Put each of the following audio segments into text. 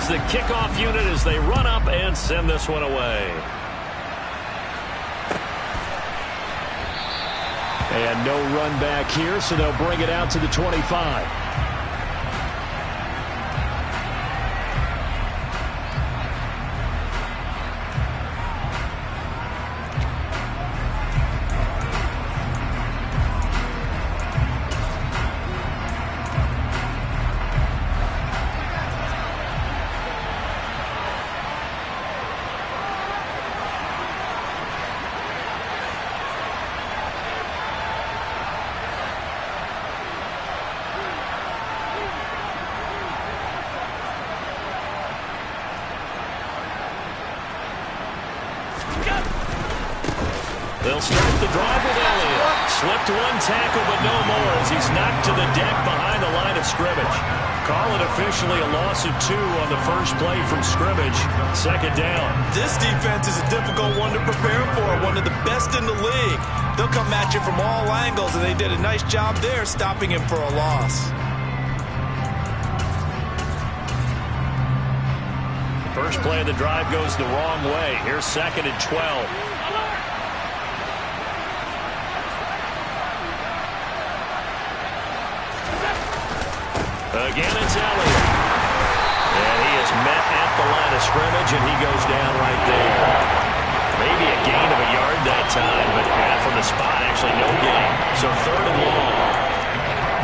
is the kickoff unit as they run up and send this one away. And no run back here, so they'll bring it out to the 25. They'll start the drive with Elliott. Slipped one tackle, but no more as he's knocked to the deck behind the line of scrimmage. Call it officially a loss of 2 on the first play from scrimmage. Second down. This defense is a difficult one to prepare for, one of the best in the league. They'll come at you from all angles, and they did a nice job there stopping him for a loss. First play of the drive goes the wrong way. Here's 2nd and 12. Again, it's Elliott. And he is met at the line of scrimmage, and he goes down right there. Maybe a gain of a yard that time, but from the spot, actually no gain. So 3rd and long.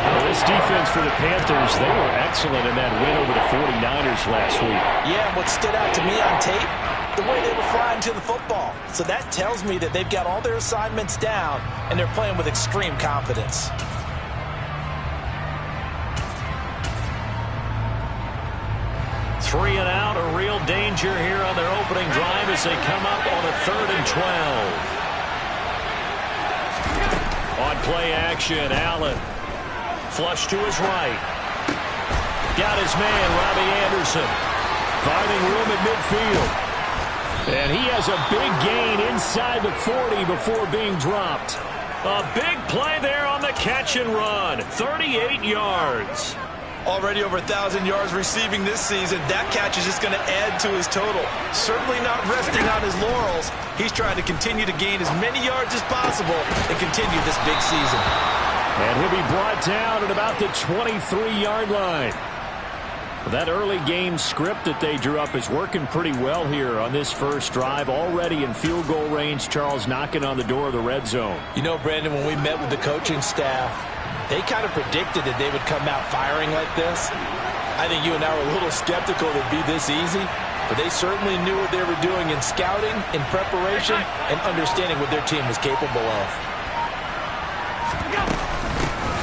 Well, this defense for the Panthers, they were excellent in that win over the 49ers last week. Yeah, what stood out to me on tape, the way they were flying to the football. So that tells me that they've got all their assignments down, and they're playing with extreme confidence. 3 and out, a real danger here on their opening drive as they come up on a 3rd and 12. On play action, Allen. Flush to his right. Got his man, Robbie Anderson. Finding room at midfield. And he has a big gain inside the 40 before being dropped. A big play there on the catch and run. 38 yards. Already over 1,000 yards receiving this season. That catch is just going to add to his total. Certainly not resting on his laurels. He's trying to continue to gain as many yards as possible and continue this big season. And he'll be brought down at about the 23-yard line. That early game script that they drew up is working pretty well here on this first drive. Already in field goal range, Charles knocking on the door of the red zone. You know, Brandon, when we met with the coaching staff, they kind of predicted that they would come out firing like this. I think you and I were a little skeptical it would be this easy, but they certainly knew what they were doing in scouting, in preparation, and understanding what their team was capable of.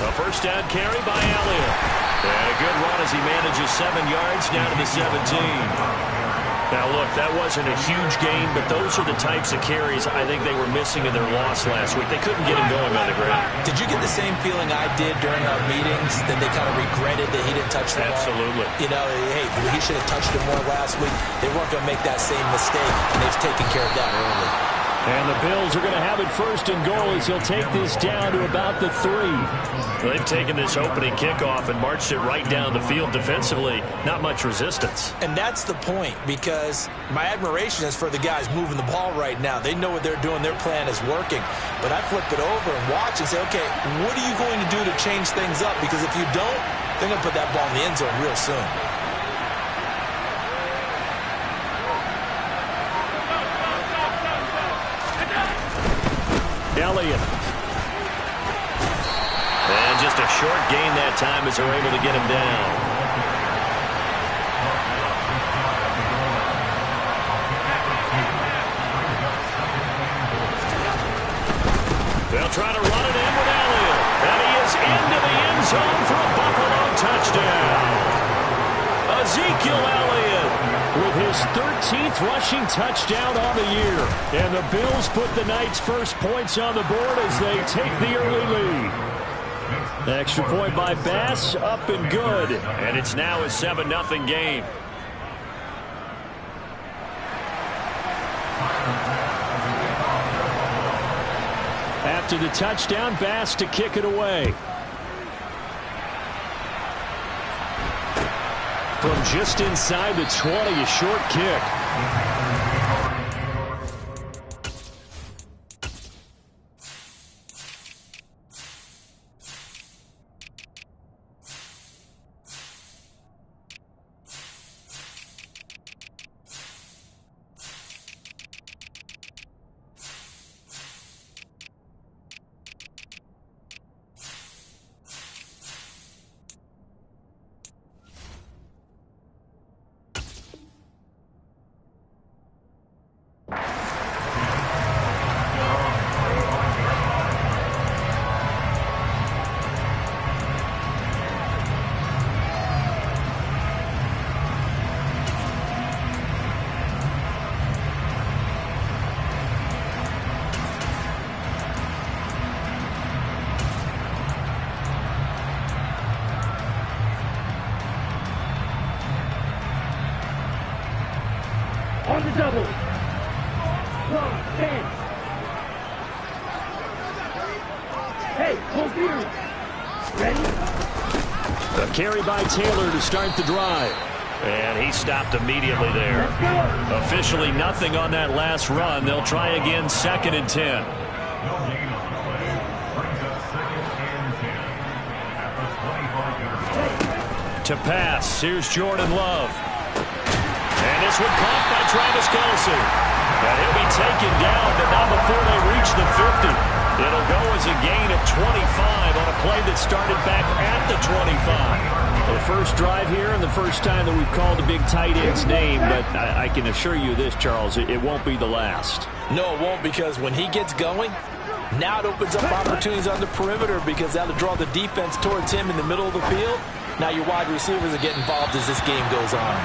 A first down carry by Elliott. And a good run as he manages 7 yards down to the 17. Now, look, that wasn't a huge gain, but those are the types of carries I think they were missing in their loss last week. They couldn't get him going on the ground. Did you get the same feeling I did during our meetings, that they kind of regretted that he didn't touch the ball? Absolutely. You know, hey, he should have touched it more last week. They weren't going to make that same mistake, and they've taken care of that early. And the Bills are going to have it 1st and goal as he'll take this down to about the 3. They've taken this opening kickoff and marched it right down the field defensively. Not much resistance. And that's the point, because my admiration is for the guys moving the ball right now. They know what they're doing. Their plan is working. But I flip it over and watch and say, okay, what are you going to do to change things up? Because if you don't, they're going to put that ball in the end zone real soon. Elliott. And just a short gain that time as they're able to get him down. They'll try to run it in with Elliott. And he is into the end zone for a Buffalo touchdown. Ezekiel Elliott with his 13th rushing touchdown on the year. And the Bills put the Knights' first points on the board as they take the early lead. Extra point by Bass, up and good. And it's now a 7-0 game. After the touchdown, Bass to kick it away. from just inside the 20, a short kick. On the double. Long stance. Hey, computer. Ready? A carry by Taylor to start the drive. And he stopped immediately there. Officially nothing on that last run. They'll try again, 2nd and 10. To pass, here's Jordan Love. And this one caught by Travis Kelce. And he'll be taken down, but not before they reach the 50. It'll go as a gain of 25 on a play that started back at the 25. The first drive here and the first time that we've called a big tight end's name, but I can assure you this, Charles, it won't be the last. No, it won't, because when he gets going, now it opens up opportunities on the perimeter, because that'll draw the defense towards him in the middle of the field. Now your wide receivers are getting involved as this game goes on.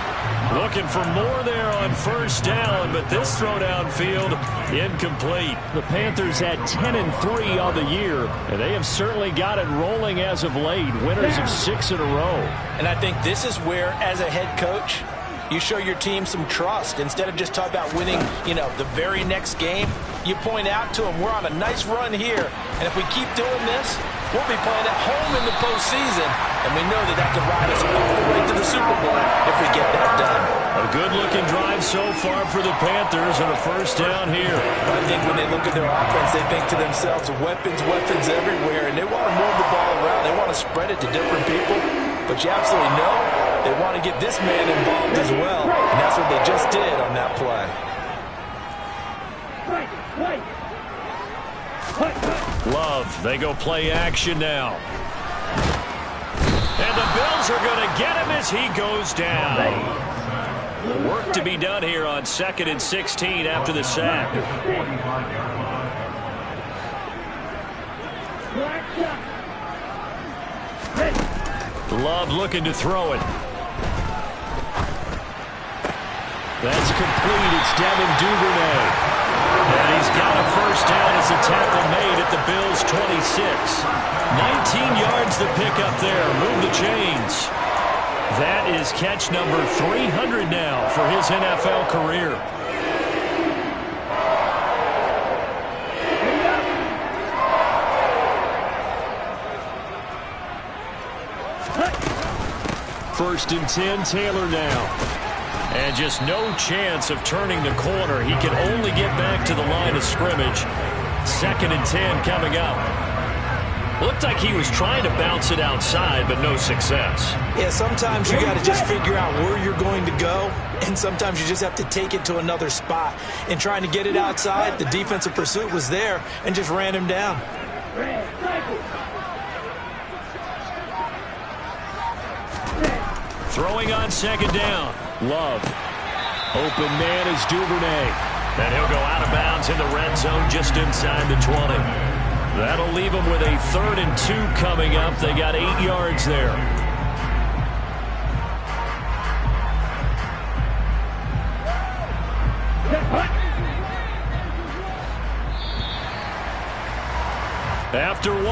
Looking for more there on first down, but this throw downfield incomplete. The Panthers had 10-3 on the year, and they have certainly got it rolling as of late. Winners of 6 in a row. And I think this is where, as a head coach, you show your team some trust. Instead of just talking about winning, the very next game, you point out to them, we're on a nice run here, and if we keep doing this, we'll be playing at home in the postseason, and we know that can ride us all the way to the Super Bowl if we get that done. A good-looking drive so far for the Panthers, and a first down here. I think when they look at their offense, they think to themselves, weapons everywhere, and they want to move the ball around. They want to spread it to different people, but you absolutely know they want to get this man involved as well, and that's what they just did on that play. Love, they go play action now. And the Bills are going to get him as he goes down. Work to be done here on 2nd and 16 after the sack. Love looking to throw it. That's complete. It's Devin Duvernay. And he's got a first down as a tackle made at the Bills' 26. 19 yards to pick up there. Move the chains. That is catch number 300 now for his NFL career. First and 10, Taylor now. And just no chance of turning the corner. He can only get back to the line of scrimmage. 2nd and 10 coming up. Looked like he was trying to bounce it outside, but no success. Yeah, sometimes you got to just figure out where you're going to go, and sometimes you just have to take it to another spot. And trying to get it outside, the defensive pursuit was there and just ran him down. Throwing on 2nd down. Love. Open man is Duvernay. And he'll go out of bounds in the red zone just inside the 20. That'll leave them with a 3rd and 2 coming up. They got 8 yards there. After 1, 7-0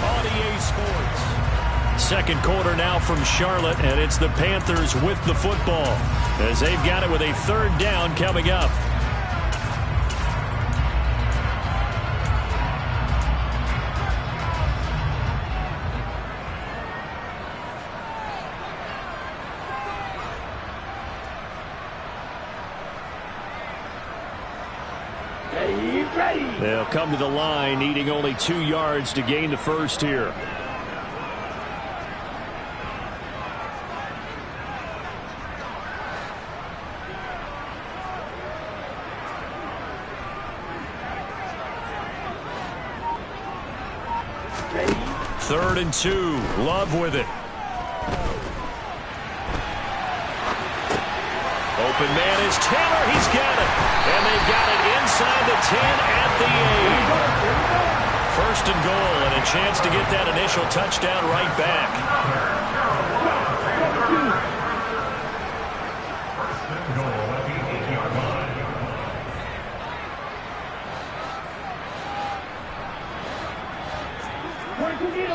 on EA Sports. Second quarter now from Charlotte, and it's the Panthers with the football as they've got it with a 3rd down coming up. They'll come to the line needing only 2 yards to gain the first here. Third and 2. Love with it. Open man is Taylor. He's got it. And they've got it inside the 10 at the 8. First and goal, and a chance to get that initial touchdown right back.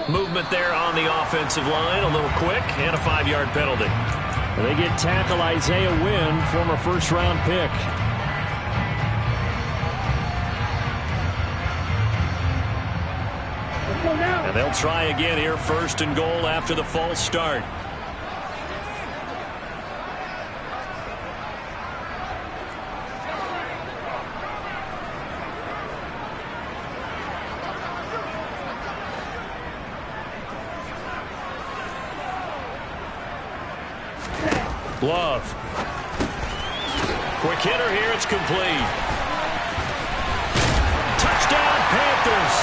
Movement there on the offensive line, a little quick, and a 5-yard penalty. They get tackle Isaiah Wynn, former first-round pick. And they'll try again here, first and goal after the false start. Love. Quick hitter here. It's complete. Touchdown, Panthers.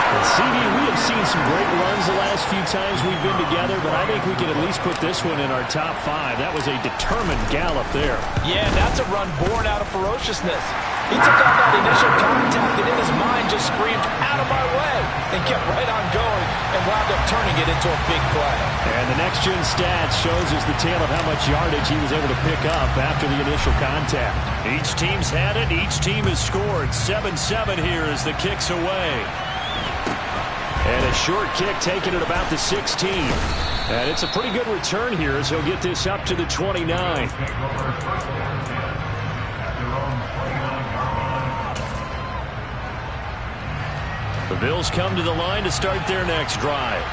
And CD, we have seen some great runs the last few times we've been together, but I think we can at least put this one in our top 5. That was a determined gallop there. Yeah, that's a run born out of ferociousness. He took out that initial contact, and in his mind just screamed, "Out of my way," and kept right on going and wound up turning it into a big play. And the next-gen stats shows us the tale of how much yardage he was able to pick up after the initial contact. Each team's had it. Each team has scored. 7-7 here as the kick's away. And a short kick taken at about the 16. And it's a pretty good return here as he'll get this up to the 29. The Bills come to the line to start their next drive.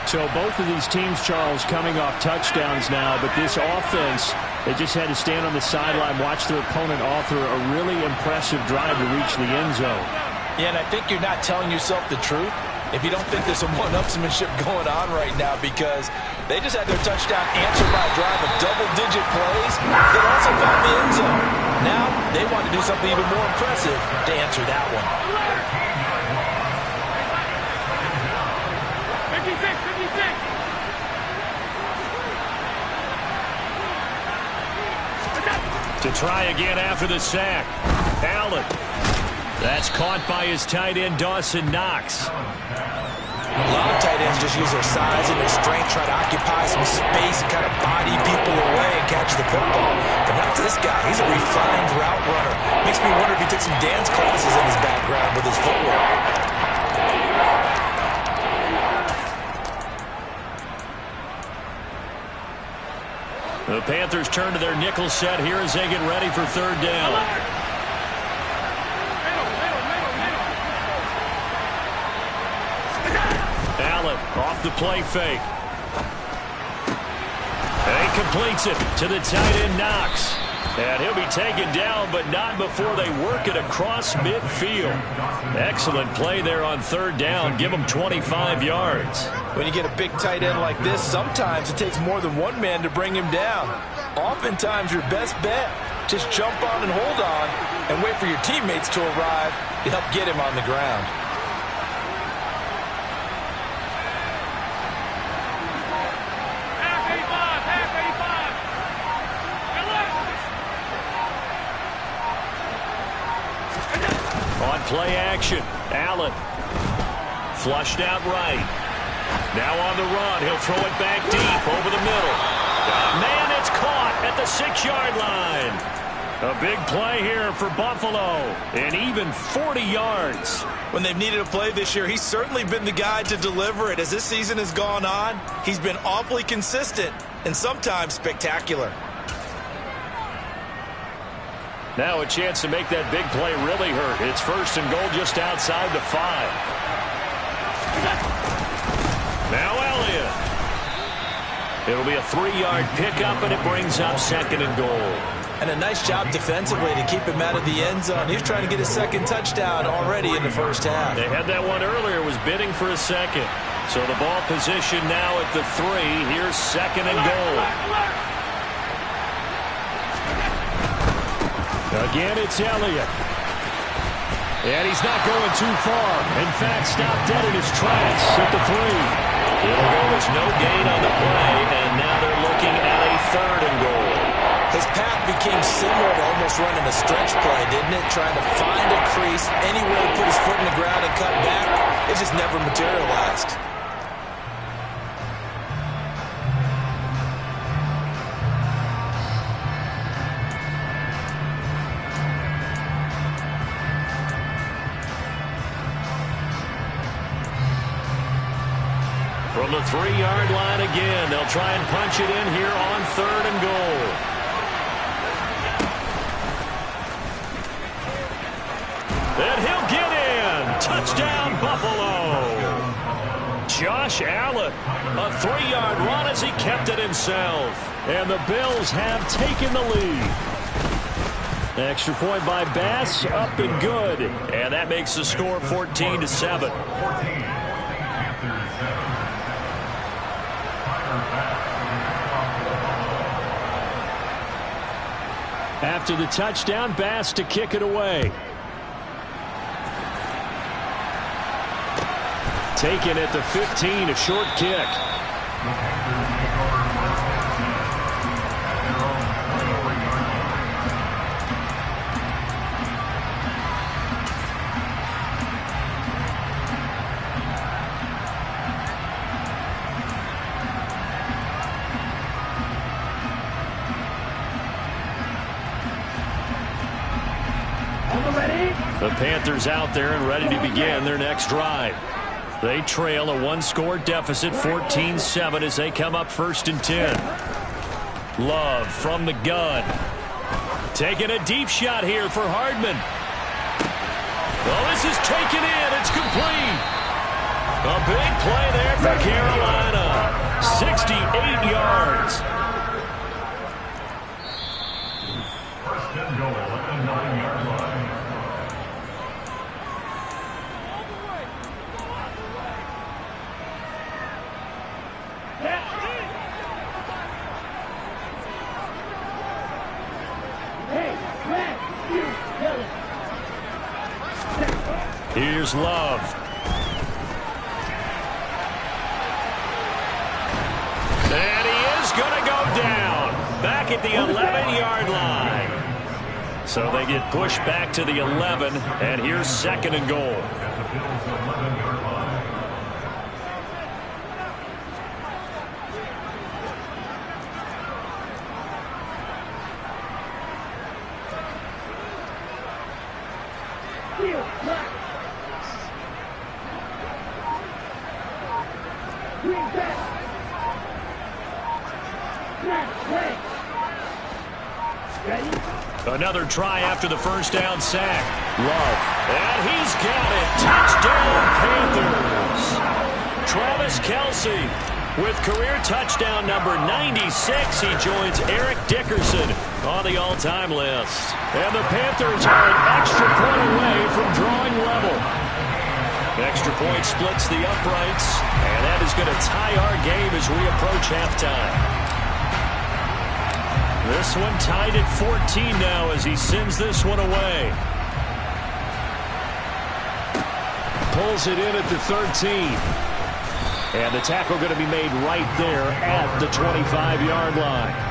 So both of these teams, Charles, coming off touchdowns now, but this offense, they just had to stand on the sideline, watch their opponent author a really impressive drive to reach the end zone. Yeah, and I think you're not telling yourself the truth if you don't think there's some one-upsmanship going on right now, because they just had their touchdown answered by a drive of double-digit plays that also found the end zone. Now they want to do something even more impressive to answer that one. To try again after the sack. Allen. That's caught by his tight end, Dawson Knox. A lot of tight ends just use their size and their strength, try to occupy some space and kind of body people away and catch the football. But not this guy. He's a refined route runner. Makes me wonder if he took some dance classes in his background with his footwork. The Panthers turn to their nickel set here as they get ready for third down. Allen off the play fake. And he completes it to the tight end Knox. And he'll be taken down, but not before they work it across midfield. Excellent play there on third down. Give them 25 yards. When you get a big tight end like this, sometimes it takes more than one man to bring him down. Oftentimes, your best bet, just jump on and hold on and wait for your teammates to arrive to help get him on the ground. On play action, Allen. Flushed out right. Now on the run, he'll throw it back deep over the middle. Man, it's caught at the 6-yard line. A big play here for Buffalo, and even 40 yards. When they've needed a play this year, he's certainly been the guy to deliver it. As this season has gone on, he's been awfully consistent and sometimes spectacular. Now a chance to make that big play really hurt. It's first and goal just outside the 5. Now Elliott. It'll be a 3-yard pickup, and it brings up second and goal. And a nice job defensively to keep him out of the end zone. He's trying to get his second touchdown already in the first half. They had that one earlier, was bidding for a second. So the ball position now at the 3. Here's second and goal. Again, it's Elliott. And he's not going too far. In fact, stopped dead in his tracks at the 3. It'll go as no gain on the play, and now they're looking at a third and goal. His path became similar to almost running a stretch play, didn't it? Trying to find a crease, anywhere to put his foot in the ground and cut back. It just never materialized. From the 3-yard line again, they'll try and punch it in here on third and goal. And he'll get in. Touchdown, Buffalo. Josh Allen, a 3-yard run as he kept it himself. And the Bills have taken the lead. Extra point by Bass, up and good. And that makes the score 14-7. After the touchdown, Bass to kick it away. Taken at the 15, a short kick. The Panthers out there and ready to begin their next drive. They trail a 1-score deficit, 14-7, as they come up 1st and 10. Love from the gun. Taking a deep shot here for Hardman. Well, this is taken in. It's complete. A big play there for Carolina. 68 yards. First and goal at the 9-yard line. Here's Love. And he is going to go down. Back at the 11-yard line. So they get pushed back to the 11, and here's second and goal. Another try after the first down sack. Love. And he's got it. Touchdown, Panthers. Travis Kelce with career touchdown number 96. He joins Eric Dickerson on the all-time list. And the Panthers are an extra point away from drawing level. Extra point splits the uprights, and that is going to tie our game as we approach halftime. This one tied at 14 now as he sends this one away. Pulls it in at the 13. And the tackle going to be made right there at the 25-yard line.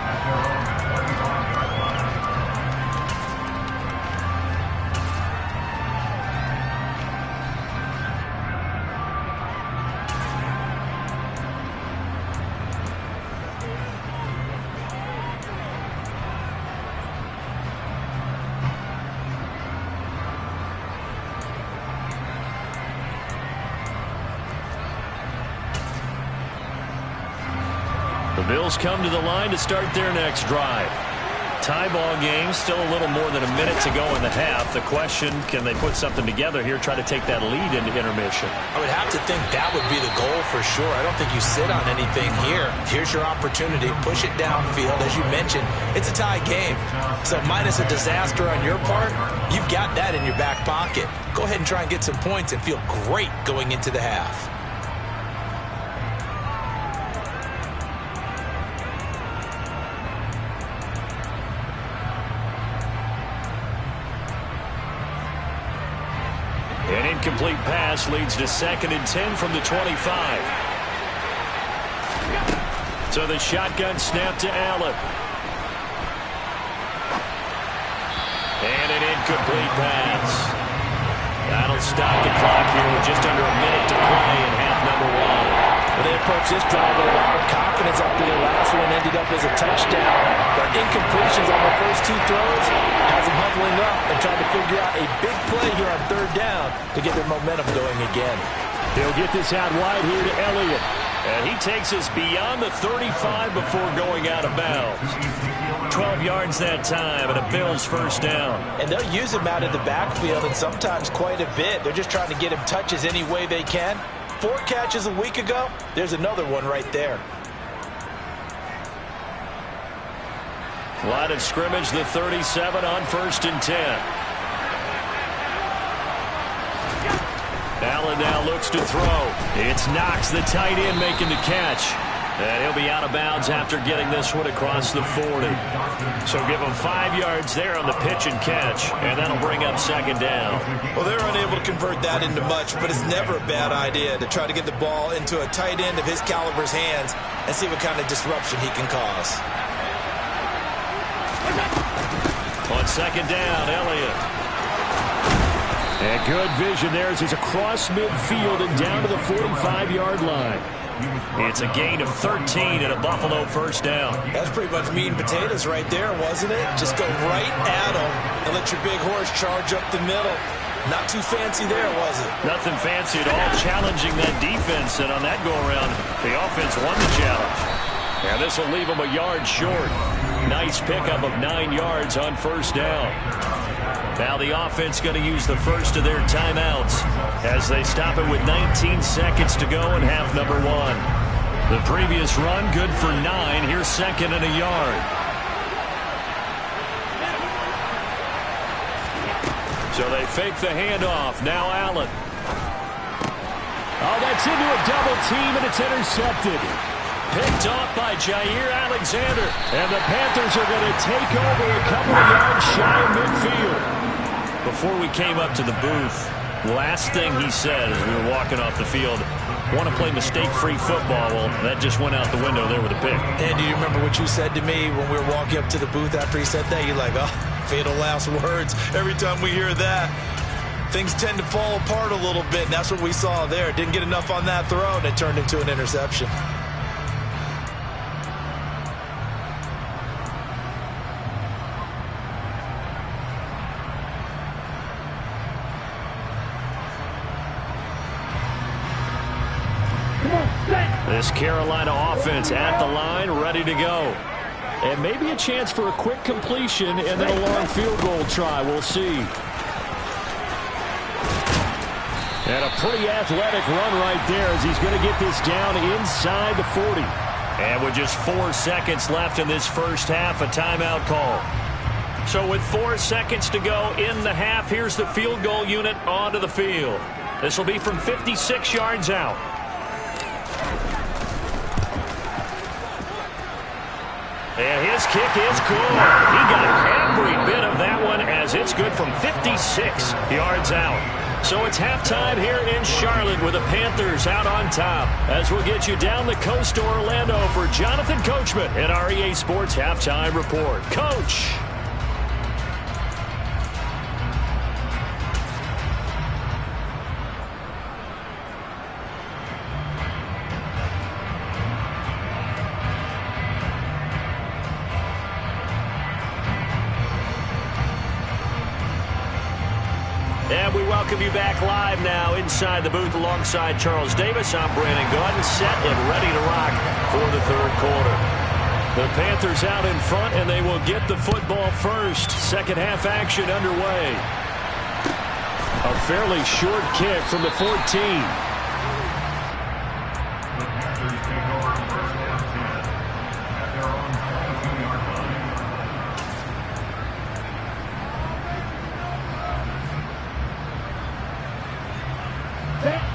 The Bills come to the line to start their next drive. Tie ball game, still a little more than a minute to go in the half. The question, can they put something together here, try to take that lead into intermission? I would have to think that would be the goal for sure. I don't think you sit on anything here. Here's your opportunity. Push it downfield. As you mentioned, it's a tie game. So minus a disaster on your part, you've got that in your back pocket. Go ahead and try and get some points and feel great going into the half. An incomplete pass leads to 2nd and 10 from the 25. So the shotgun snap to Allen. And an incomplete pass. That'll stop the clock here with just under a minute to play in half number 1. They approach this drive with a lot of confidence after their last one ended up as a touchdown. But incompletions on the first 2 throws has them huddling up and trying to figure out a big play here on 3rd down to get their momentum going again. They'll get this out wide here to Elliott. And he takes us beyond the 35 before going out of bounds. 12 yards that time and a Bills first down. And they'll use him out of the backfield and sometimes quite a bit. They're just trying to get him touches any way they can. 4 catches a week ago, there's another one right there. Line of scrimmage, the 37 on 1st and 10. Allen now looks to throw. It's Knox, the tight end, making the catch. And he'll be out of bounds after getting this one across the 40. So give him 5 yards there on the pitch and catch, and that'll bring up 2nd down. Well, they're unable to convert that into much, but it's never a bad idea to try to get the ball into a tight end of his caliber's hands and see what kind of disruption he can cause. On 2nd down, Elliott. And good vision there as he's across midfield and down to the 45-yard line. It's a gain of 13 and a Buffalo first down. That's pretty much meat and potatoes right there, wasn't it? Just go right at him and let your big horse charge up the middle. Not too fancy there, was it? Nothing fancy at all, challenging that defense, and on that go-around, the offense won the challenge. And this will leave them a yard short. Nice pickup of 9 yards on first down. Now the offense going to use the first of their timeouts as they stop it with 19 seconds to go in half number 1. The previous run good for 9. Here's 2nd and a yard. So they fake the handoff. Now Allen. Oh, that's into a double team, and it's intercepted. Picked off by Jair Alexander. And the Panthers are going to take over a couple of yards shy of midfield. Before we came up to the booth, last thing he said as we were walking off the field, want to play mistake-free football. Well, that just went out the window there with a pick. And do you remember what you said to me when we were walking up to the booth after he said that? You're like, oh, fatal last words. Every time we hear that, things tend to fall apart a little bit, and that's what we saw there. Didn't get enough on that throw, and it turned into an interception. This Carolina offense at the line, ready to go. And maybe a chance for a quick completion and then a long field goal try. We'll see. And a pretty athletic run right there as he's going to get this down inside the 40. And with just 4 seconds left in this first half, a timeout call. So with 4 seconds to go in the half, here's the field goal unit onto the field. This will be from 56 yards out. And his kick is good. He got every bit of that one as it's good from 56 yards out. So it's halftime here in Charlotte with the Panthers out on top. As we'll get you down the coast to Orlando for Jonathan Coachman in our EA Sports Halftime Report. Coach. And we welcome you back live now inside the booth alongside Charles Davis. I'm Brandon Gaudin, set and ready to rock for the third quarter. The Panthers out in front, and they will get the football first. Second half action underway. A fairly short kick from the 14.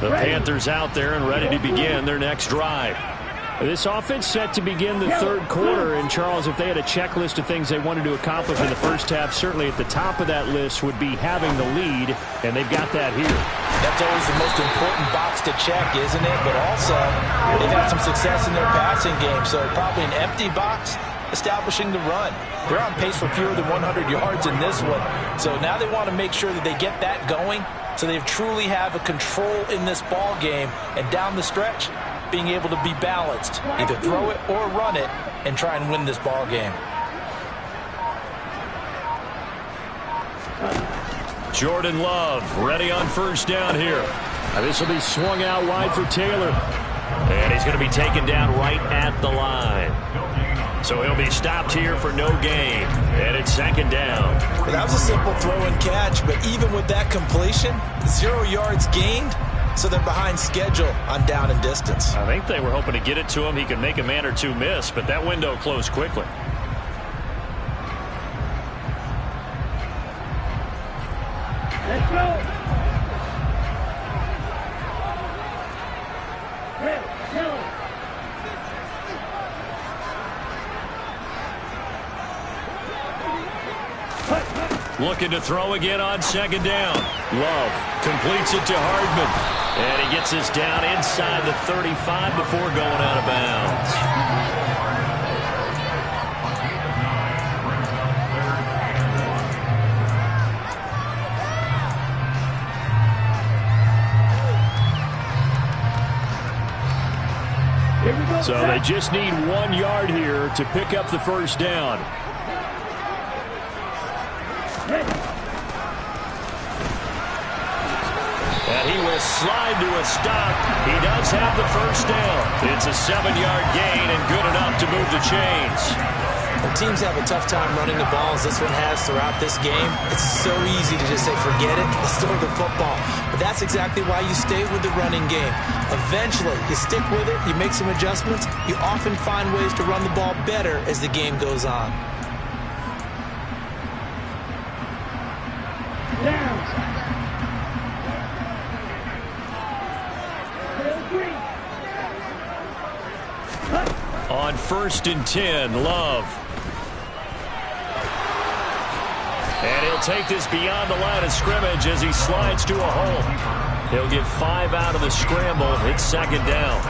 The Panthers out there and ready to begin their next drive. This offense set to begin the third quarter. And, Charles, if they had a checklist of things they wanted to accomplish in the first half, certainly at the top of that list would be having the lead, and they've got that here. That's always the most important box to check, isn't it? But also, they've had some success in their passing game, so probably an empty box establishing the run. They're on pace for fewer than 100 yards in this one, so now they want to make sure that they get that going so they truly have a control in this ball game, and down the stretch, being able to be balanced, either throw it or run it, and try and win this ball game. Jordan Love ready on first down here. This will be swung out wide for Taylor. And he's going to be taken down right at the line. So he'll be stopped here for no gain. And it's second down. Well, that was a simple throw and catch, but even with that completion, 0 yards gained, so they're behind schedule on down and distance. I think they were hoping to get it to him. He could make a man or two miss, but that window closed quickly. Let's go. Looking to throw again on second down. Love completes it to Hardman. And he gets us down inside the 35 before going out of bounds. So they just need 1 yard here to pick up the first down. And he will slide to a stop. He does have the first down. It's a 7-yard gain and good enough to move the chains. When teams have a tough time running the ball, as this one has throughout this game, it's so easy to just say, forget it, let's throw the football. But that's exactly why you stay with the running game. Eventually, you stick with it, you make some adjustments, you often find ways to run the ball better as the game goes on. On 1st and 10, Love. And he'll take this beyond the line of scrimmage as he slides to a hole. He'll get 5 out of the scramble. It's second down.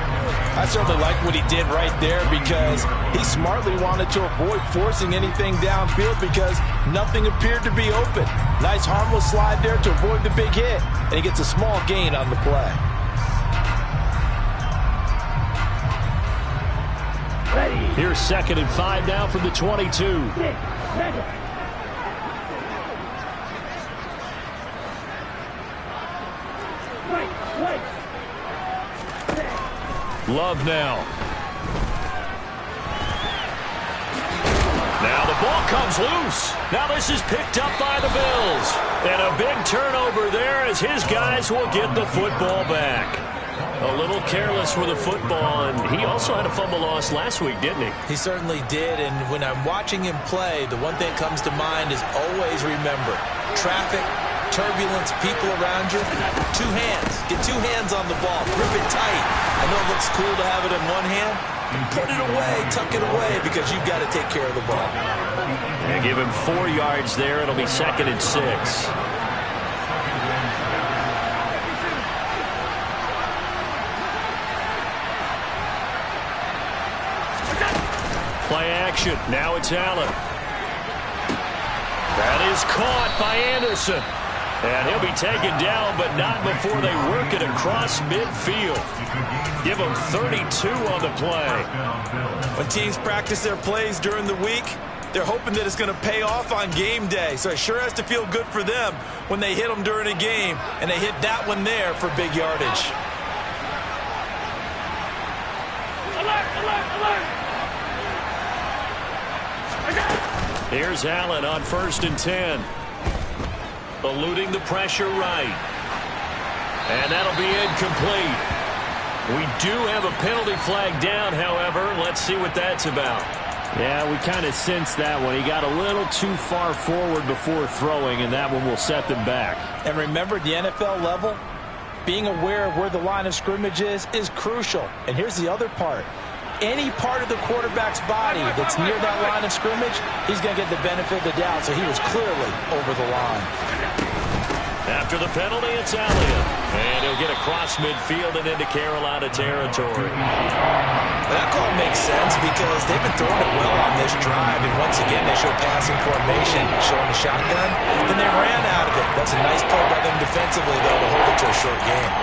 I certainly like what he did right there because he smartly wanted to avoid forcing anything downfield because nothing appeared to be open. Nice harmless slide there to avoid the big hit, and he gets a small gain on the play. Here's 2nd and 5 now from the 22. Love now. Now the ball comes loose. Now this is picked up by the Bills. And a big turnover there as his guys will get the football back. A little careless with the football, and he also had a fumble loss last week, didn't he? He certainly did, and when I'm watching him play, the one thing that comes to mind is always remember, traffic, turbulence, people around you, 2 hands. Get 2 hands on the ball. Grip it tight. I know it looks cool to have it in one hand. Put it away, tuck it away, because you've got to take care of the ball. And give him 4 yards there. It'll be 2nd and 6. Play action. Now it's Allen. That is caught by Anderson. And he'll be taken down, but not before they work it across midfield. Give him 32 on the play. When teams practice their plays during the week, they're hoping that it's going to pay off on game day. So it sure has to feel good for them when they hit them during a game, and they hit that one there for big yardage. Alert, alert, alert! Here's Allen on 1st and 10. Eluding the pressure right. And that'll be incomplete. We do have a penalty flag down, however. Let's see what that's about. Yeah, we kind of sensed that one. He got a little too far forward before throwing, and that one will set them back. And remember, the NFL level, being aware of where the line of scrimmage is crucial. And here's the other part. Any part of the quarterback's body that's near that line of scrimmage, he's going to get the benefit of the doubt. So he was clearly over the line. After the penalty, it's Elliott. And he'll get across midfield and into Carolina territory. That call makes sense because they've been throwing it well on this drive. And once again, they show passing formation, showing the shotgun. Then they ran out of it. That's a nice play by them defensively, though, to hold it to a short game.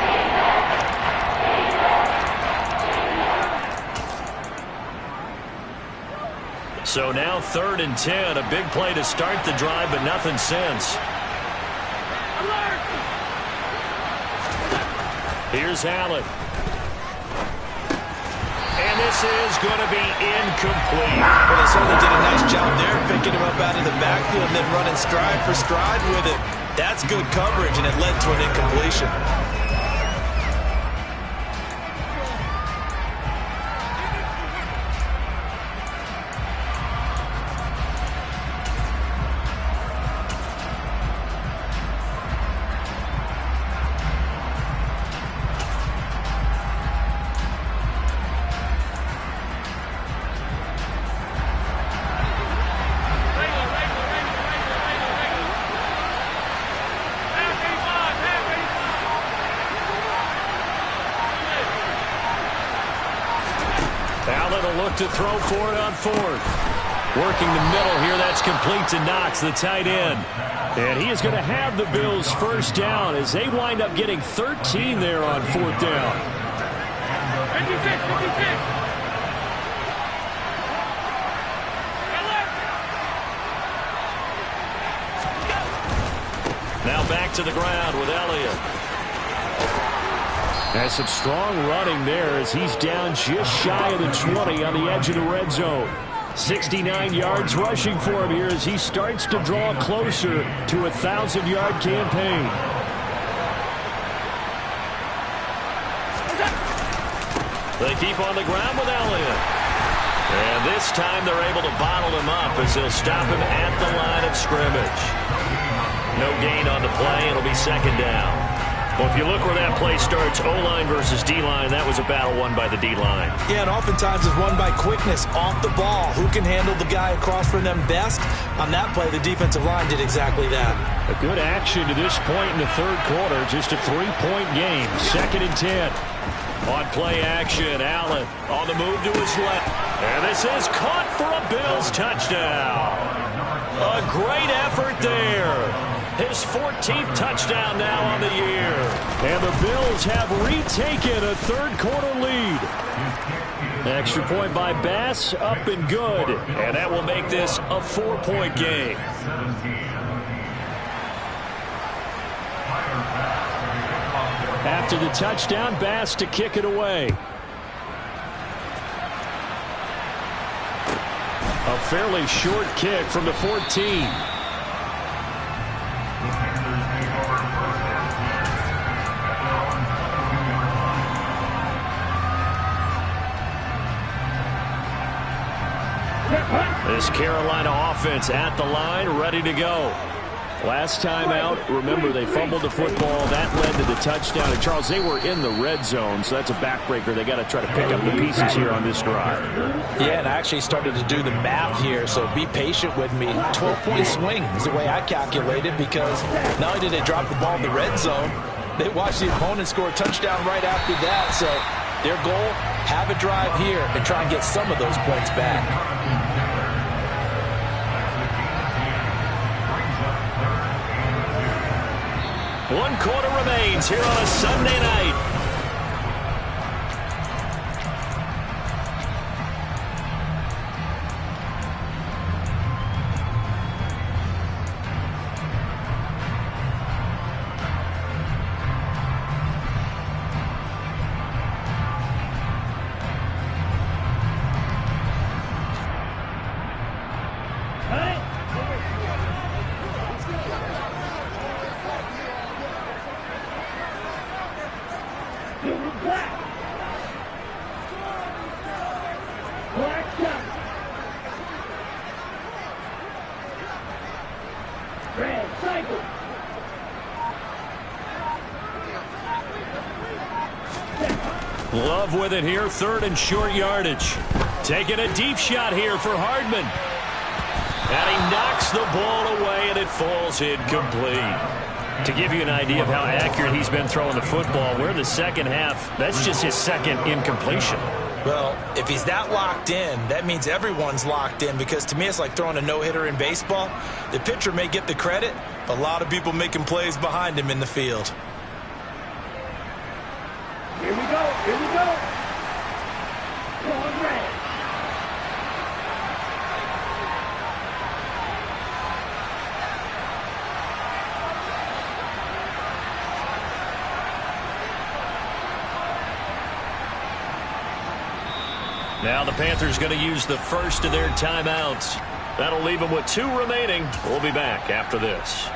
So now 3rd and 10. A big play to start the drive, but nothing since. Here's Allen. And this is going to be incomplete. Well, they certainly did a nice job there, picking him up out of the backfield and then running stride for stride with it. That's good coverage, and it led to an incompletion. To throw for it on 4th. Working the middle here. That's complete to Knox, the tight end. And he is going to have the Bills' first down as they wind up getting 13 there on 4th down. 56. Now back to the ground with Elliott. Has some strong running there as he's down just shy of the 20 on the edge of the red zone. 69 yards rushing for him here as he starts to draw closer to a 1,000-yard campaign. They keep on the ground with Elliott. And this time they're able to bottle him up as they'll stop him at the line of scrimmage. No gain on the play. It'll be 2nd down. Well, if you look where that play starts, O-line versus D-line, that was a battle won by the D-line. Yeah, and oftentimes it's won by quickness off the ball. Who can handle the guy across from them best? On that play, the defensive line did exactly that. A good action to this point in the 3rd quarter. Just a 3-point game. 2nd and 10. On play action, Allen on the move to his left. And this is caught for a Bills touchdown. A great effort there. His 14th touchdown now on the year. And the Bills have retaken a 3rd quarter lead. Extra point by Bass, up and good. And that will make this a 4-point game. After the touchdown, Bass to kick it away. A fairly short kick from the 14. This Carolina offense at the line, ready to go. Last time out, remember, they fumbled the football. That led to the touchdown. And, Charles, they were in the red zone, so that's a backbreaker. They got to try to pick up the pieces here on this drive. Yeah, and I actually started to do the math here, so be patient with me. 12-point swing is the way I calculated because not only did they drop the ball in the red zone, they watched the opponent score a touchdown right after that. So their goal, have a drive here and try and get some of those points back. One quarter remains here on a Sunday night. live with it here, 3rd and short yardage. Taking a deep shot here for Hardman. And he knocks the ball away, and it falls incomplete. To give you an idea of how accurate he's been throwing the football, we're in the second half. That's just his second incompletion. Well, if he's that locked in, that means everyone's locked in, because to me it's like throwing a no-hitter in baseball. The pitcher may get the credit, but a lot of people making plays behind him in the field. Here we go. Here we go. Going red. Now the Panthers going to use the first of their timeouts. That'll leave them with 2 remaining. We'll be back after this.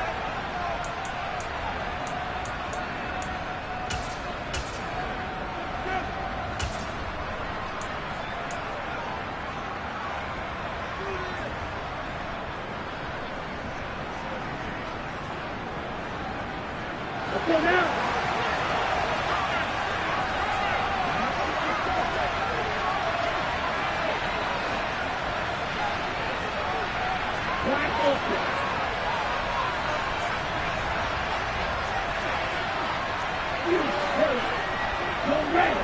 Let's go now. Wide open. You hurt. Go red.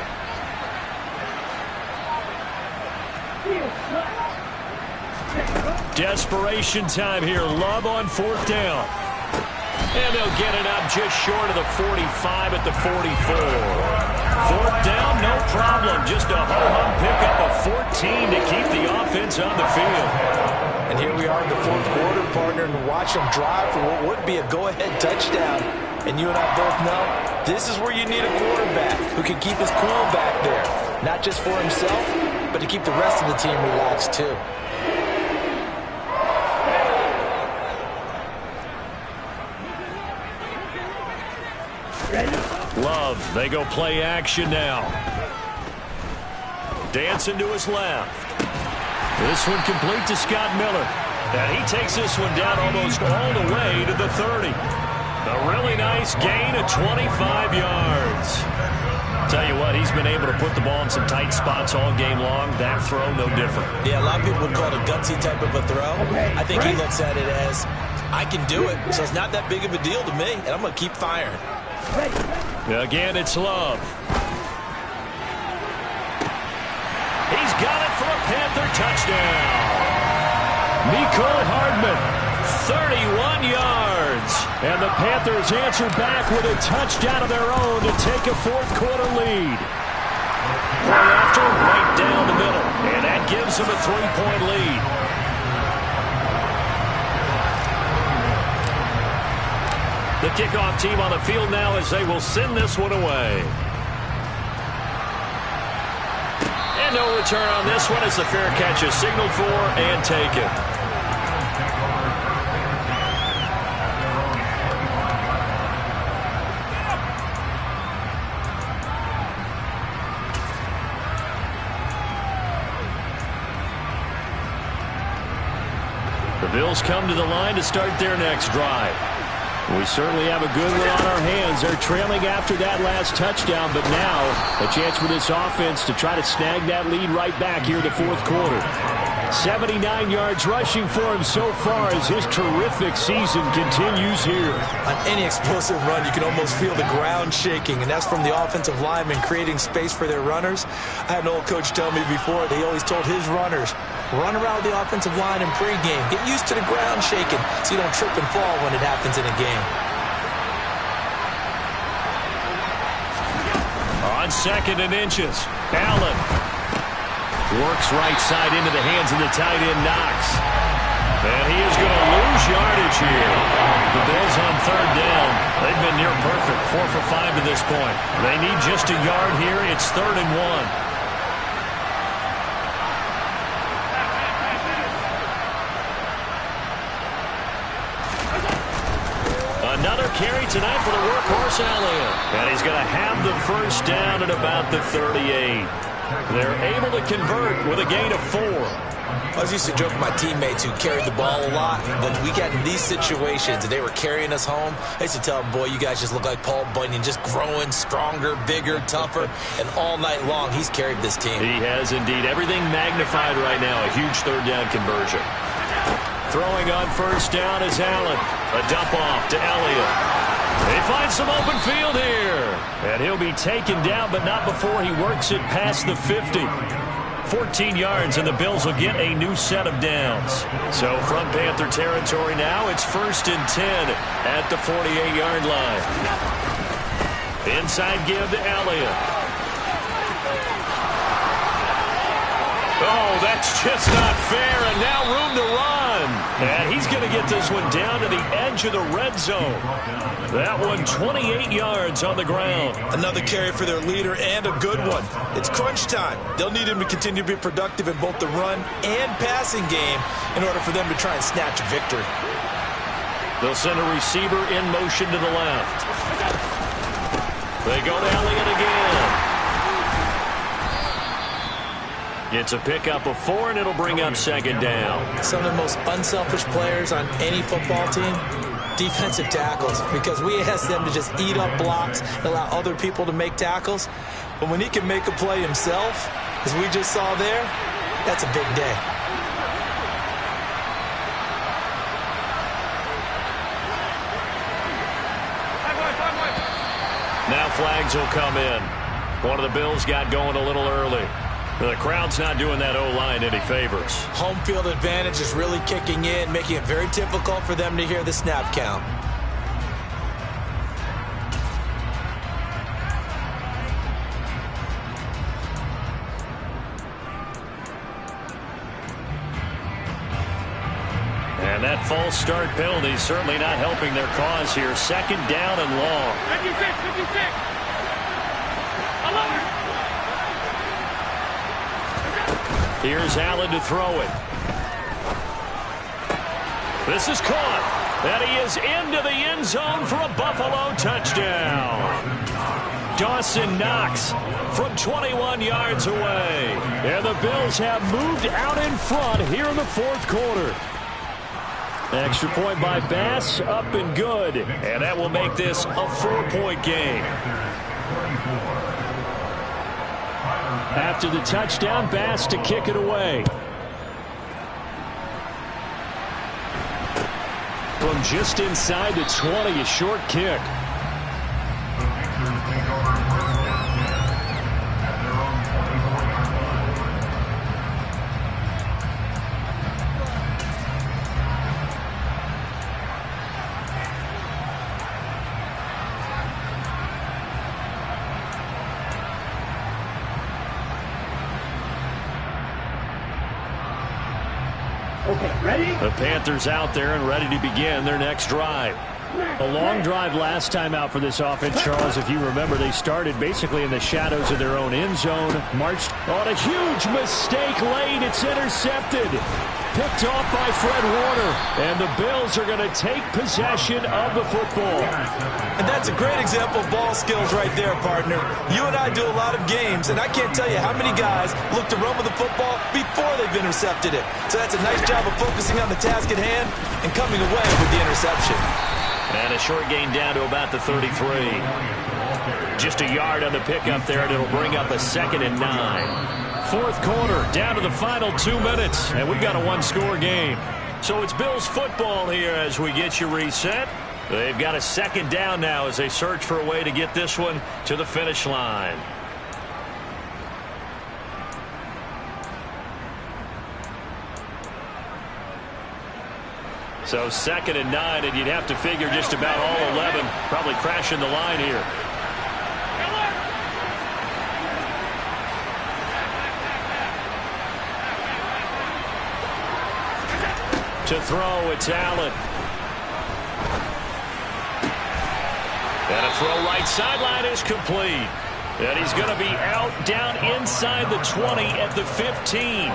Feel flat. Desperation time here. Love on 4th down. And they'll get it up just short of the 45 at the 44. 4th down, no problem. Just a ho-hum pickup of 14 to keep the offense on the field. And here we are in the 4th quarter, partner, and watch them drive for what would be a go-ahead touchdown. And you and I both know this is where you need a quarterback who can keep his cool back there. Not just for himself, but to keep the rest of the team relaxed too. Love, they go play action now. Dancing to his left. This one complete to Scott Miller. And he takes this one down almost all the way to the 30. A really nice gain of 25 yards. Tell you what, he's been able to put the ball in some tight spots all game long. That throw, no different. Yeah, a lot of people would call it a gutsy type of a throw. I think he looks at it as, I can do it, so it's not that big of a deal to me, and I'm going to keep firing. Again, it's Love. He's got it for a Panther touchdown. Mecole Hardman, 31 yards. And the Panthers answer back with a touchdown of their own to take a 4th quarter lead. Play after, right down the middle. And that gives them a 3-point lead. The kickoff team on the field now as they will send this one away. And no return on this one as the fair catch is signaled for and taken. The Bills come to the line to start their next drive. We certainly have a good one on our hands. They're trailing after that last touchdown, but now a chance for this offense to try to snag that lead right back here in the 4th quarter. 79 yards rushing for him so far as his terrific season continues here. On any explosive run, you can almost feel the ground shaking, and that's from the offensive linemen creating space for their runners. I had an old coach tell me before, they always told his runners, run around the offensive line in pregame. Get used to the ground shaking so you don't trip and fall when it happens in a game. On 2nd and inches, Allen works right side into the hands of the tight end Knox. And he is going to lose yardage here. The Bills on 3rd down. They've been near perfect, 4 for 5 to this point. They need just a yard here. It's 3rd and 1. Another carry tonight for the workhorse Elliott. And he's going to have the first down at about the 38. They're able to convert with a gain of 4. I used to joke with my teammates who carried the ball a lot. When we got in these situations and they were carrying us home, I used to tell them, boy, you guys just look like Paul Bunyan, just growing stronger, bigger, tougher. And all night long, he's carried this team. He has indeed. Everything magnified right now. A huge third down conversion. Throwing on first down is Allen. A dump off to Elliott. He finds some open field here. And he'll be taken down, but not before he works it past the 50. 14 yards, and the Bills will get a new set of downs. So from Panther territory now, it's 1st and 10 at the 48-yard line. Inside give to Elliott. Oh, that's just not fair, and now room to run. And he's going to get this one down to the edge of the red zone. That one 28 yards on the ground. Another carry for their leader and a good one. It's crunch time. They'll need him to continue to be productive in both the run and passing game in order for them to try and snatch a victory. They'll send a receiver in motion to the left. They go to Elliott again. It's a pickup of 4, and it'll bring up 2nd down. Some of the most unselfish players on any football team, defensive tackles, because we ask them to just eat up blocks and allow other people to make tackles. But when he can make a play himself, as we just saw there, that's a big day. Now flags will come in. One of the Bills got going a little early. The crowd's not doing that O-line any favors. Home field advantage is really kicking in, making it very difficult for them to hear the snap count. And that false start penalty is certainly not helping their cause here. 2nd down and long. 56. Here's Allen to throw it. This is caught. And he is into the end zone for a Buffalo touchdown. Dawson Knox from 21 yards away. And the Bills have moved out in front here in the 4th quarter. Extra point by Bass, up and good. And that will make this a 4-point game. After the touchdown, Bass to kick it away. From just inside the 20, a short kick. The Panthers out there and ready to begin their next drive. A long drive last time out for this offense, Charles. If you remember, they started basically in the shadows of their own end zone. Marched on a huge mistake late. It's intercepted. Picked off by Fred Warner. And the Bills are going to take possession of the football. And that's a great example of ball skills right there, partner. You and I do a lot of games, and I can't tell you how many guys look to run with the football before they've intercepted it. So that's a nice job of focusing on the task at hand and coming away with the interception. And a short gain down to about the 33. Just a yard on the pickup there, and it'll bring up a 2nd and 9. 4th quarter, down to the final 2 minutes, and we've got a 1-score game. So it's Bills football here as we get you reset. They've got a 2nd down now as they search for a way to get this one to the finish line. So 2nd and 9, and you'd have to figure just about all 11 probably crashing the line here. To throw, it's Allen. And a throw right sideline is complete. And he's going to be out down inside the 20 at the 15.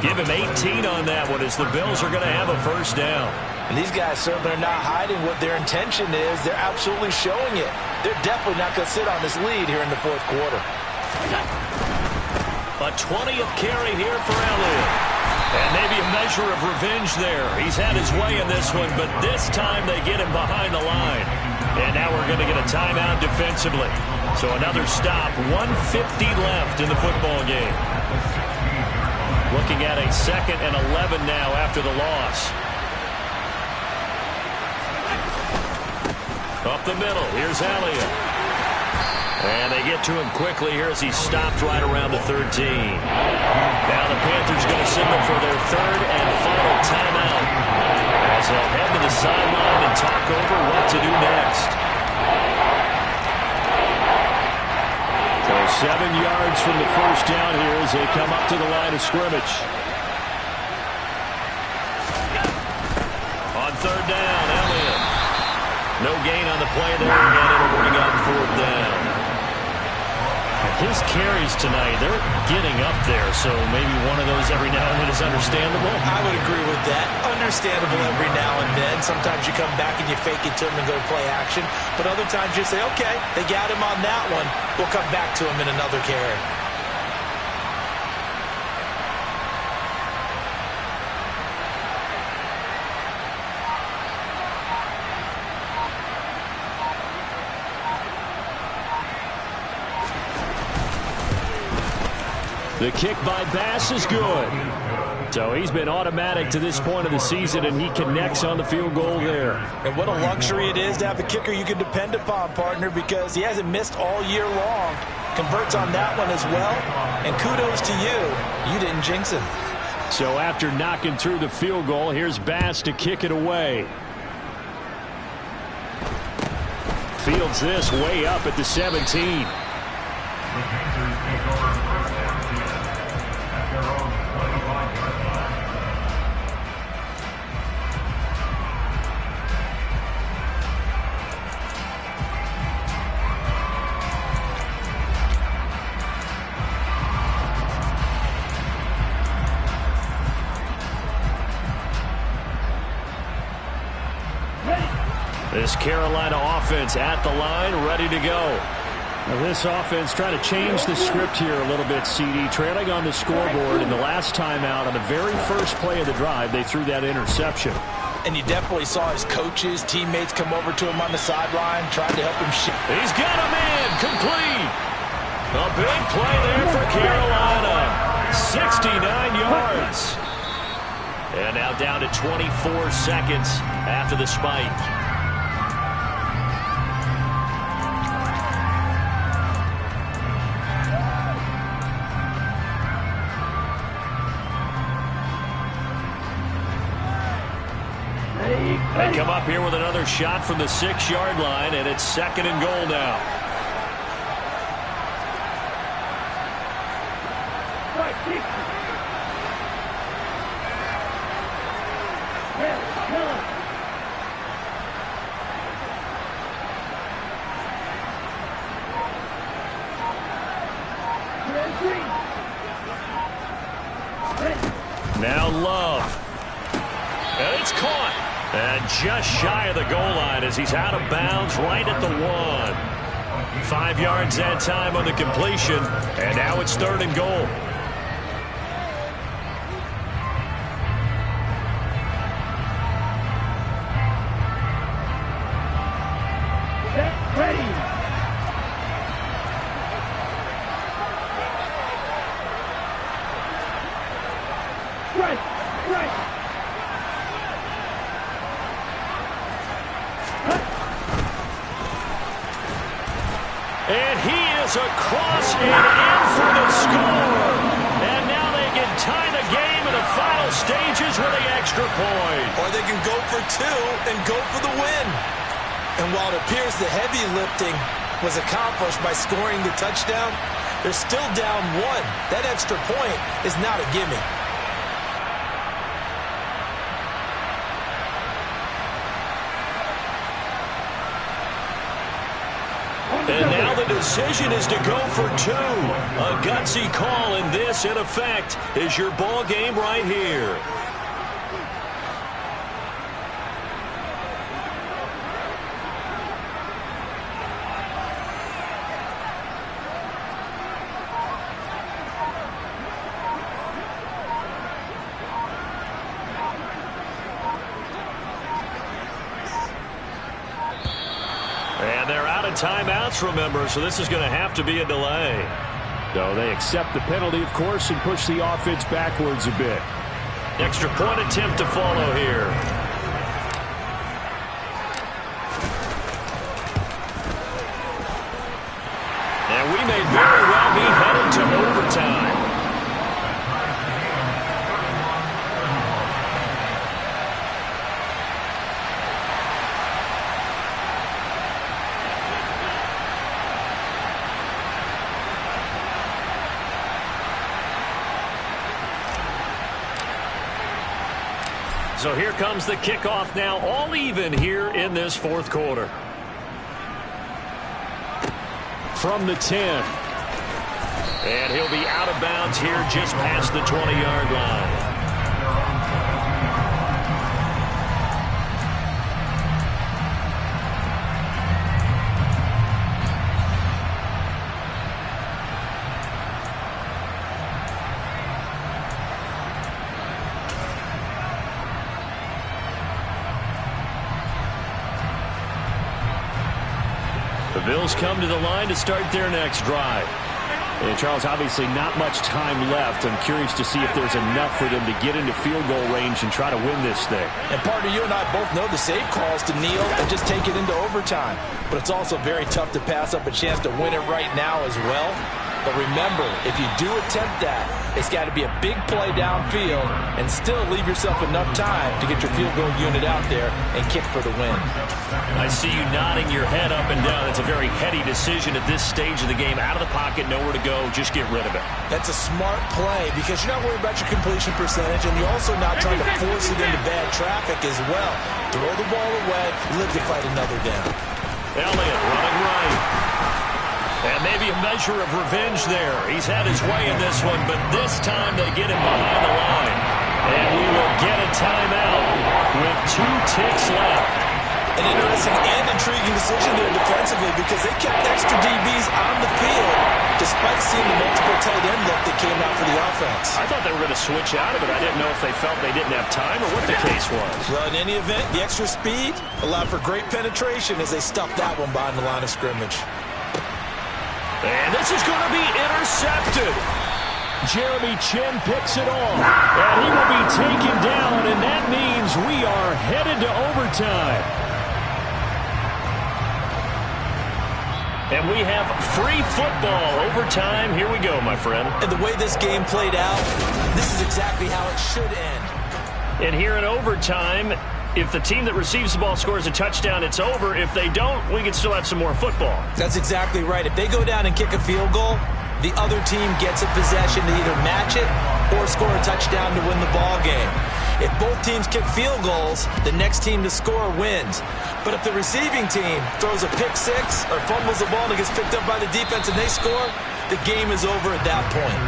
Give him 18 on that one as the Bills are going to have a 1st down. And these guys certainly are not hiding what their intention is. They're absolutely showing it. They're definitely not going to sit on this lead here in the 4th quarter. A 20th carry here for Elliott. And maybe a measure of revenge there. He's had his way in this one, but this time they get him behind the line. And now we're going to get a timeout defensively. So another stop, 1:50 left in the football game. Looking at a 2nd and 11 now after the loss. Up the middle, here's Elliott. And they get to him quickly here as he stopped right around the 13. Now the Panthers going to signal for their 3rd and final timeout as they'll head to the sideline and talk over what to do next. So 7 yards from the first down here as they come up to the line of scrimmage. On 3rd down, Elliott. No gain on the play there, and it'll bring up 4th down. His carries tonight, they're getting up there, so maybe one of those every now and then is understandable. I would agree with that. Understandable every now and then. Sometimes you come back and you fake it to him and go play action. But other times you say, okay, they got him on that one. We'll come back to him in another carry. The kick by Bass is good. So he's been automatic to this point of the season, and he connects on the field goal there. And what a luxury it is to have a kicker you can depend upon, partner, because he hasn't missed all year long. Converts on that one as well. And kudos to you. You didn't jinx him. So after knocking through the field goal, here's Bass to kick it away. Fields this way up at the 17. This Carolina offense at the line, ready to go. Now this offense trying to change the script here a little bit, CD. Trailing on the scoreboard in the last timeout on the very first play of the drive, they threw that interception. And you definitely saw his coaches, teammates come over to him on the sideline, trying to help him shift. He's got him in, complete. A big play there for Carolina. 69 yards. And now down to 24 seconds after the spike. They come up here with another shot from the 6-yard line, and it's 2nd and goal now. Now Love. And it's caught. And just shy of the goal line as he's out of bounds right at the 1. 5 yards that time on the completion. And now it's 3rd and goal. Ready. Right. And he is across and in for the score. And now they can tie the game in the final stages with the extra point. Or they can go for 2 and go for the win. And while it appears the heavy lifting was accomplished by scoring the touchdown, they're still down 1. That extra point is not a gimme. And now the decision is to go for 2. A gutsy call, and this, in effect, is your ball game right here. of timeouts, remember, so this is going to have to be a delay. So they accept the penalty, of course, and push the offense backwards a bit. Extra point attempt to follow here. And we may very well be headed to overtime. So here comes the kickoff now, all even here in this fourth quarter. From the 10. And he'll be out of bounds here just past the 20-yard line. The Bills come to the line to start their next drive. And Charles, obviously not much time left. I'm curious to see if there's enough for them to get into field goal range and try to win this thing. And partner, you and I both know the save calls to kneel and just take it into overtime. But it's also very tough to pass up a chance to win it right now as well. But remember, if you do attempt that, it's got to be a big play downfield and still leave yourself enough time to get your field goal unit out there and kick for the win. I see you nodding your head up and down. It's a very heady decision at this stage of the game. Out of the pocket, nowhere to go. Just get rid of it. That's a smart play because you're not worried about your completion percentage, and you're also not trying to force it into bad traffic as well. Throw the ball away, live to fight another down. Elliott running right. And maybe a measure of revenge there. He's had his way in this one, but this time they get him behind the line. And we will get a timeout with 2 ticks left. An interesting and intriguing decision there defensively because they kept extra DBs on the field despite seeing the multiple tight end look that came out for the offense. I thought they were going to switch out of it. I didn't know if they felt they didn't have time or what the case was. Well, in any event, the extra speed allowed for great penetration as they stuffed that one behind the line of scrimmage. And this is going to be intercepted. Jeremy Chin picks it off. And he will be taken down, and that means we are headed to overtime. And we have free football overtime. Here we go, my friend. And the way this game played out, this is exactly how it should end. And here in overtime, if the team that receives the ball scores a touchdown, it's over. If they don't, we can still have some more football. That's exactly right. If they go down and kick a field goal, the other team gets a possession to either match it or score a touchdown to win the ball game. If both teams kick field goals, the next team to score wins. But if the receiving team throws a pick six or fumbles the ball and it gets picked up by the defense and they score, the game is over at that point.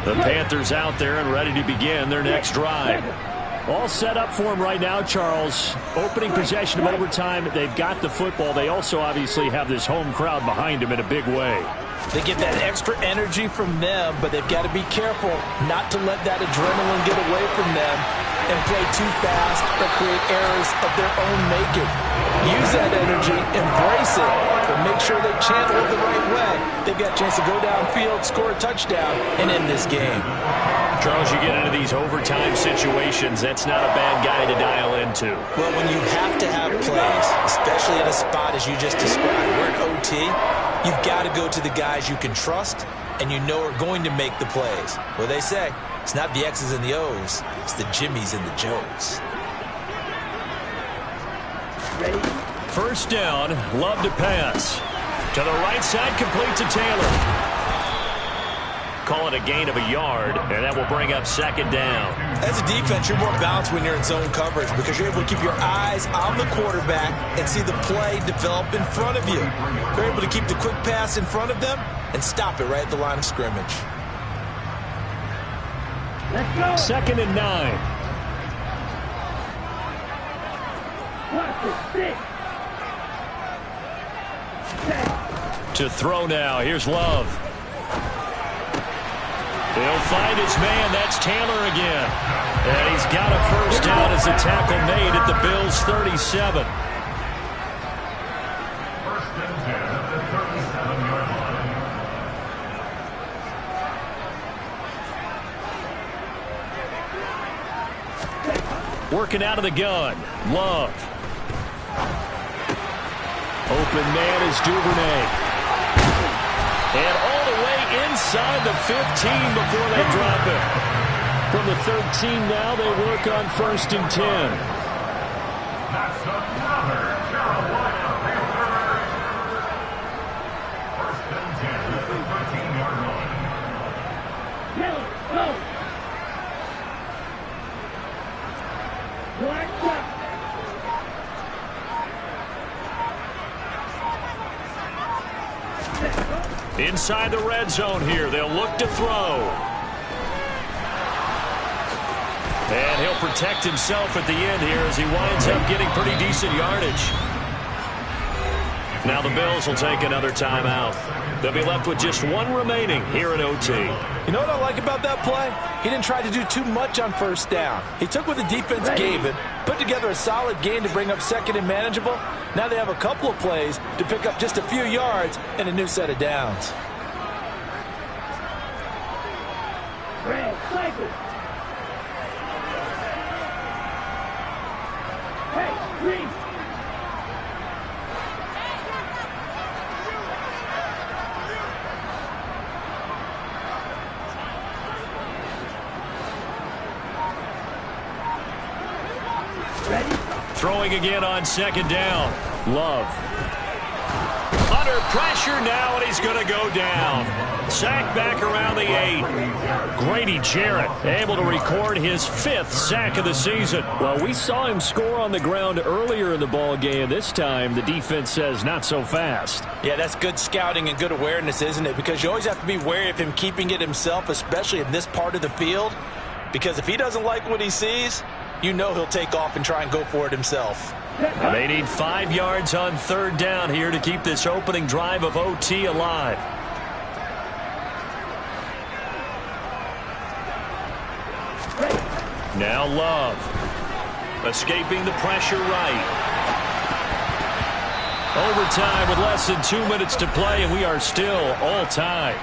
The Panthers out there and ready to begin their next drive. All set up for them right now, Charles. Opening possession of overtime. They've got the football. They also obviously have this home crowd behind them in a big way. They get that extra energy from them, but they've got to be careful not to let that adrenaline get away from them and play too fast or create errors of their own making. Use that energy, embrace it, but make sure they channel it the right way. They've got a chance to go downfield, score a touchdown, and end this game. Charles, you get into these overtime situations, that's not a bad guy to dial into. Well, when you have to have plays, especially in a spot as you just described, we're in OT, you've got to go to the guys you can trust and you know are going to make the plays. Well, they say, it's not the X's and the O's, it's the Jimmies and the Joes. First down, Love to pass. To the right side, complete to Taylor. call it a gain of a yard, and that will bring up second down. As a defense, you're more balanced when you're in zone coverage because you're able to keep your eyes on the quarterback and see the play develop in front of you. You're able to keep the quick pass in front of them and stop it right at the line of scrimmage. Let's go. 2nd and 9. Watch it, 6. To throw now. Here's Love. He'll find his man. That's Taylor again. And he's got a first down as a tackle made at the Bills' 37. First and 10 at the 37-yard line. Working out of the gun. Love. Open man is Duvernay. And all the way inside the 15 before they drop it. From the 13 now, they work on 1st and 10. That's another Carolina Panther. First and 10 at the 13-yard line. Taylor, go. Black shot. Inside the red zone here. They'll look to throw. And he'll protect himself at the end here as he winds up getting pretty decent yardage. Now the Bills will take another timeout. They'll be left with just one remaining here at OT. You know what I like about that play? He didn't try to do too much on first down. He took what the defense gave it, put together a solid gain to bring up 2nd and manageable. Now they have a couple of plays to pick up just a few yards and a new set of downs. Red cycle. Hey, green. Ready? Throwing again on 2nd down. Love. Under pressure now, and he's going to go down. Sack back around the 8. Grady Jarrett able to record his 5th sack of the season. Well, we saw him score on the ground earlier in the ball game. This time, the defense says not so fast. Yeah, that's good scouting and good awareness, isn't it? Because you always have to be wary of him keeping it himself, especially in this part of the field. Because if he doesn't like what he sees, you know he'll take off and try and go for it himself. And they need 5 yards on 3rd down here to keep this opening drive of OT alive. Now Love. Escaping the pressure right. Overtime with less than 2 minutes to play, and we are still all tied.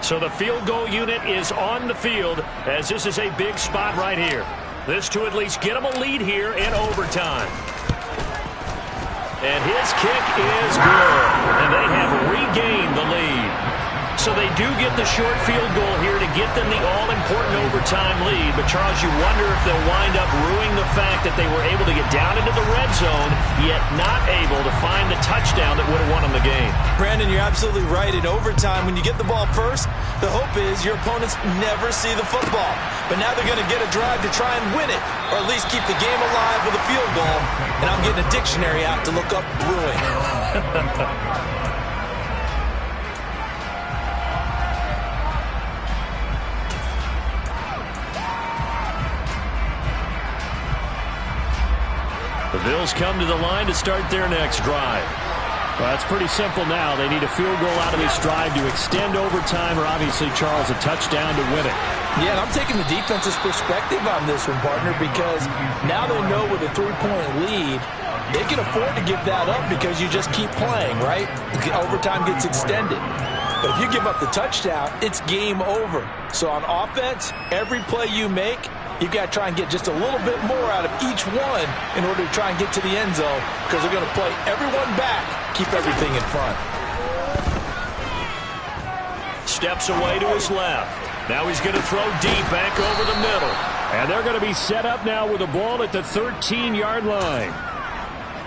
So the field goal unit is on the field as this is a big spot right here. This to at least get them a lead here in overtime. And his kick is good. And they have regained the lead. So they do get the short field goal here to get them the all-important overtime lead. But, Charles, you wonder if they'll wind up ruining the fact that they were able to get down into the red zone, yet not able to find the touchdown that would have won them the game. Brandon, you're absolutely right. In overtime, when you get the ball first, the hope is your opponents never see the football. But now they're going to get a drive to try and win it, or at least keep the game alive with a field goal. And I'm getting a dictionary out to look up ruin. The Bills come to the line to start their next drive. Well, it's pretty simple now. They need a field goal out of this drive to extend overtime, or obviously, Charles, a touchdown to win it. Yeah, and I'm taking the defense's perspective on this one, partner, because now they know with a 3-point lead, they can afford to give that up because you just keep playing, right? Overtime gets extended. But if you give up the touchdown, it's game over. So on offense, every play you make, you've got to try and get just a little bit more out of each one in order to try and get to the end zone, because they're going to play everyone back, keep everything in front. steps away to his left. Now he's going to throw deep back over the middle. And they're going to be set up now with the ball at the 13-yard line.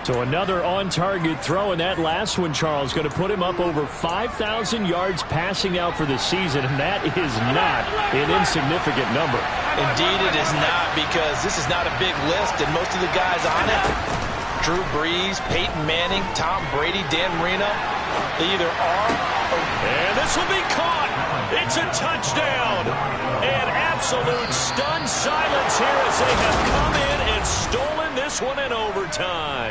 So another on-target throw, and that last one, Charles, going to put him up over 5,000 yards passing out for the season, and that is not an insignificant number. Indeed it is not, because this is not a big list, and most of the guys on it, Drew Brees, Peyton Manning, Tom Brady, Dan Marino, they either are or... And this will be caught. It's a touchdown. And absolute stunned silence here as they have come in and stolen this one in overtime.